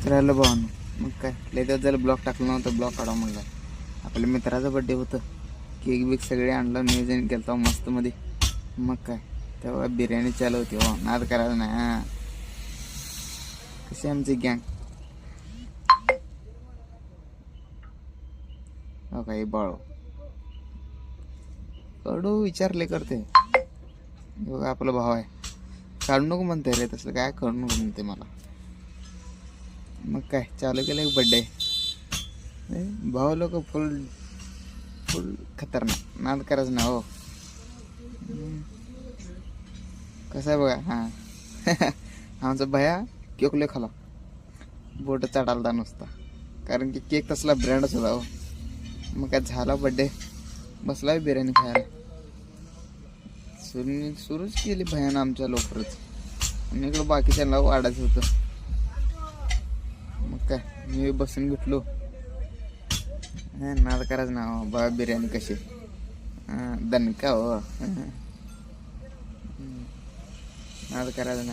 तर राहिलं भावानं. मग काय लय दिवस झालं ब्लॉग टाकलं नव्हतं, ब्लॉग काढा म्हणलं. आपल्या मित्राचं बड्डे होतं, केक बिक सगळे आणलं, नियोजन केलं मस्त मध्ये. मग काय तेव्हा बिर्याणी चालू होती. हो नाद करायला नाही. हां कशी आमची गँग. हो काही बाळ कडू विचारले करते. बघा आपला भाव आहे, काढू नको म्हणते रे, तसं काय करू नको म्हणते मला. मग काय चालू केलं एक बड्डे. भाऊ लोक फुल फुल खतरनाक, नाद करायचं ना हो. कसं आहे बघा. हां आमचा भया केक लय खाला, बोट चढालता नुसता, कारण की केक तसला ब्रँडच होता हो. मग काय झाला बड्डे, बसला बिर्याणी खायला. सुरूच केली भयानं आमच्या लवकरच, आणि इकडं बाकीच्यांना वाढायचं होतं. मग काय मी बसून घेतलो. नाद करायचं ना हो. बघा बिर्याणी कशी दणका हो. नाद करायचं ना.